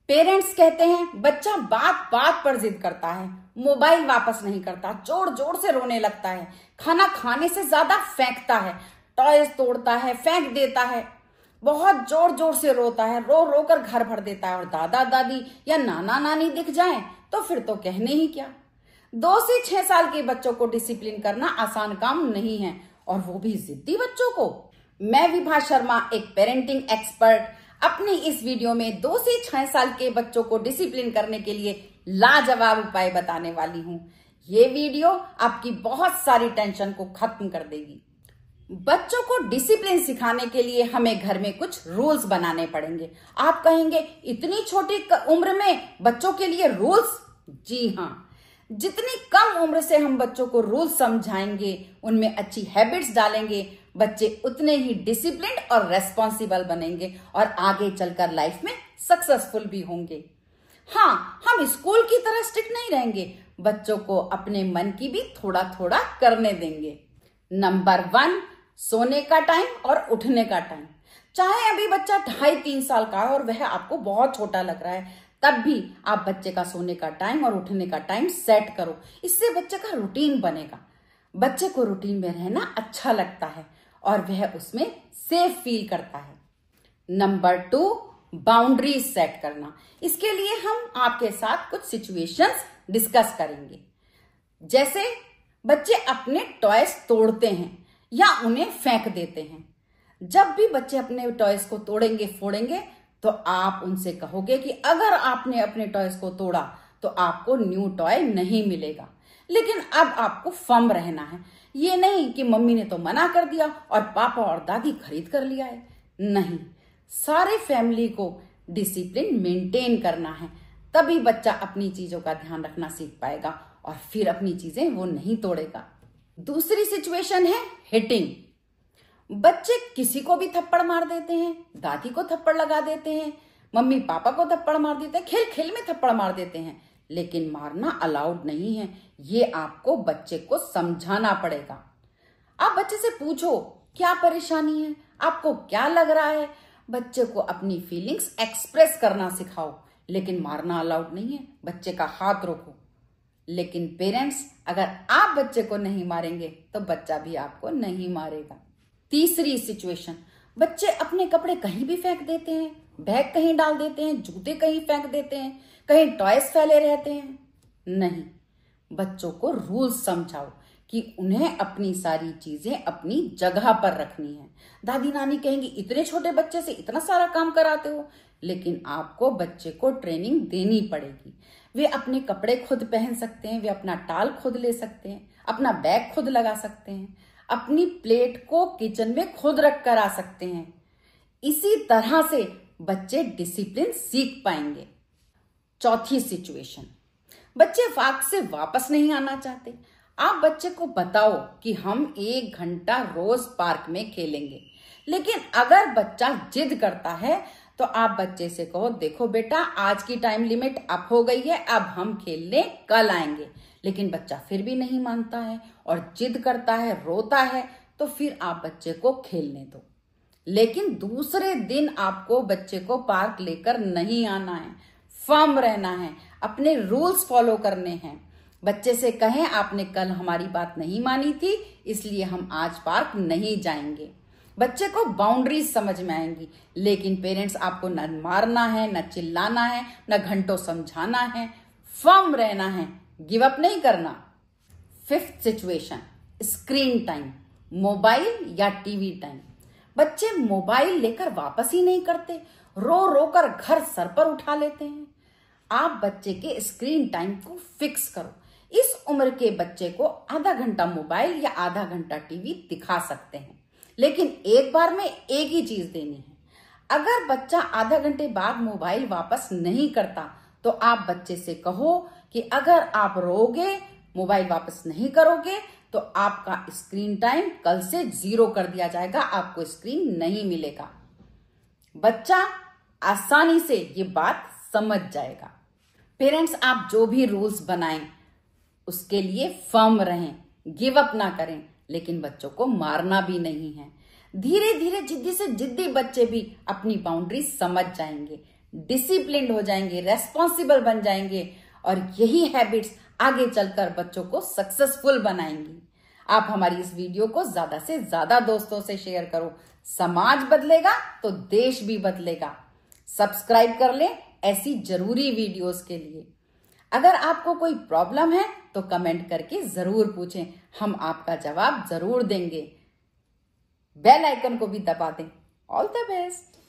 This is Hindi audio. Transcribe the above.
पेरेंट्स कहते हैं बच्चा बात बात पर जिद करता है, मोबाइल वापस नहीं करता, जोर जोर से रोने लगता है, खाना खाने से ज्यादा फेंकता है, टॉयज तोड़ता है, फेंक देता है, बहुत जोर जोर से रोता है, रो रो कर घर भर देता है। और दादा दादी या नाना नानी दिख जाएं तो फिर तो कहने ही क्या। 2 से 6 साल के बच्चों को डिसिप्लिन करना आसान काम नहीं है, और वो भी जिद्दी बच्चों को। मैं विभा शर्मा, एक पेरेंटिंग एक्सपर्ट, अपनी इस वीडियो में 2 से 6 साल के बच्चों को डिसिप्लिन करने के लिए लाजवाब उपाय बताने वाली हूं। ये वीडियो आपकी बहुत सारी टेंशन को खत्म कर देगी। बच्चों को डिसिप्लिन सिखाने के लिए हमें घर में कुछ रूल्स बनाने पड़ेंगे। आप कहेंगे इतनी छोटी उम्र में बच्चों के लिए रूल्स? जी हाँ, जितनी कम उम्र से हम बच्चों को रूल्स समझाएंगे, उनमें अच्छी हैबिट्स डालेंगे, बच्चे उतने ही डिसिप्लिन्ड और रेस्पॉन्सिबल बनेंगे और आगे चलकर लाइफ में सक्सेसफुल भी होंगे। हाँ, हम स्कूल की तरह स्ट्रिक्ट नहीं रहेंगे, बच्चों को अपने मन की भी थोड़ा थोड़ा करने देंगे। नंबर 1, सोने का टाइम और उठने का टाइम। चाहे अभी बच्चा 2.5-3 साल का है और वह आपको बहुत छोटा लग रहा है, तब भी आप बच्चे का सोने का टाइम और उठने का टाइम सेट करो। इससे बच्चे का रूटीन बनेगा। बच्चे को रूटीन में रहना अच्छा लगता है और वह उसमें सेफ फील करता है। नंबर 2, बाउंड्रीज सेट करना। इसके लिए हम आपके साथ कुछ सिचुएशंस डिस्कस करेंगे। जैसे बच्चे अपने टॉयज तोड़ते हैं या उन्हें फेंक देते हैं। जब भी बच्चे अपने टॉयज को तोड़ेंगे फोड़ेंगे तो आप उनसे कहोगे कि अगर आपने अपने टॉयज को तोड़ा तो आपको न्यू टॉय नहीं मिलेगा। लेकिन अब आपको फर्म रहना है। ये नहीं कि मम्मी ने तो मना कर दिया और पापा और दादी खरीद कर लिया है। नहीं, सारे फैमिली को डिसिप्लिन मेंटेन करना है, तभी बच्चा अपनी चीजों का ध्यान रखना सीख पाएगा और फिर अपनी चीजें वो नहीं तोड़ेगा। दूसरी सिचुएशन है हिटिंग। बच्चे किसी को भी थप्पड़ मार देते हैं, दादी को थप्पड़ लगा देते हैं, मम्मी पापा को थप्पड़ मार देते हैं, खेल खेल में थप्पड़ मार देते हैं, लेकिन मारना अलाउड नहीं है। ये आपको बच्चे को समझाना पड़ेगा। आप बच्चे से पूछो क्या परेशानी है, आपको क्या लग रहा है। बच्चे को अपनी फीलिंग्स एक्सप्रेस करना सिखाओ, लेकिन मारना अलाउड नहीं है। बच्चे का हाथ रोको। लेकिन पेरेंट्स, अगर आप बच्चे को नहीं मारेंगे तो बच्चा भी आपको नहीं मारेगा। तीसरी सिचुएशन, बच्चे अपने कपड़े कहीं भी फेंक देते हैं, बैग कहीं डाल देते हैं, जूते कहीं फेंक देते हैं, कहीं टॉयज फैले रहते हैं। नहीं, बच्चों को रूल्स समझाओ कि उन्हें अपनी सारी चीजें अपनी जगह पर रखनी है। दादी नानी कहेंगी इतने छोटे बच्चे से इतना सारा काम कराते हो, लेकिन आपको बच्चे को ट्रेनिंग देनी पड़ेगी। वे अपने कपड़े खुद पहन सकते हैं, वे अपना टाल खुद ले सकते हैं, अपना बैग खुद लगा सकते हैं, अपनी प्लेट को किचन में खुद रख कर आ सकते हैं। इसी तरह से बच्चे डिसिप्लिन सीख पाएंगे। चौथी सिचुएशन, बच्चे वक्त से वापस नहीं आना चाहते। आप बच्चे को बताओ कि हम 1 घंटा रोज पार्क में खेलेंगे, लेकिन अगर बच्चा जिद करता है तो आप बच्चे से कहो देखो बेटा, आज की टाइम लिमिट अप हो गई है, अब हम खेलने कल आएंगे। लेकिन बच्चा फिर भी नहीं मानता है और जिद करता है, रोता है, तो फिर आप बच्चे को खेलने दो। लेकिन दूसरे दिन आपको बच्चे को पार्क लेकर नहीं आना है, फर्म रहना है, अपने रूल्स फॉलो करने हैं। बच्चे से कहें आपने कल हमारी बात नहीं मानी थी, इसलिए हम आज पार्क नहीं जाएंगे। बच्चे को बाउंड्रीज समझ में आएंगी। लेकिन पेरेंट्स, आपको न मारना है, न चिल्लाना है, न घंटों समझाना है, फर्म रहना है, गिव अप नहीं करना। 5th situation, screen time, mobile या टीवी टाइम। बच्चे मोबाइल लेकर वापस ही नहीं करते, रो रो कर घर सर पर उठा लेते हैं। आप बच्चे के स्क्रीन टाइम को फिक्स करो। इस उम्र के बच्चे को आधा घंटा मोबाइल या आधा घंटा टीवी दिखा सकते हैं, लेकिन एक बार में एक ही चीज देनी है। अगर बच्चा आधा घंटे बाद मोबाइल वापस नहीं करता तो आप बच्चे से कहो कि अगर आप रोगे, मोबाइल वापस नहीं करोगे तो आपका स्क्रीन टाइम कल से 0 कर दिया जाएगा, आपको स्क्रीन नहीं मिलेगा। बच्चा आसानी से ये बात समझ जाएगा। पेरेंट्स, आप जो भी रूल्स बनाएं उसके लिए फर्म रहें, गिव अप ना करें, लेकिन बच्चों को मारना भी नहीं है। धीरे धीरे जिद्दी से जिद्दी बच्चे भी अपनी बाउंड्री समझ जाएंगे। डिसिप्लिन्ड हो जाएंगे, रेस्पॉन्सिबल बन जाएंगे और यही हैबिट्स आगे चलकर बच्चों को सक्सेसफुल बनाएंगी। आप हमारी इस वीडियो को ज्यादा से ज्यादा दोस्तों से शेयर करो। समाज बदलेगा तो देश भी बदलेगा। सब्सक्राइब कर ले ऐसी जरूरी वीडियोस के लिए। अगर आपको कोई प्रॉब्लम है तो कमेंट करके जरूर पूछें, हम आपका जवाब जरूर देंगे। बेल आइकन को भी दबा दें। All the best.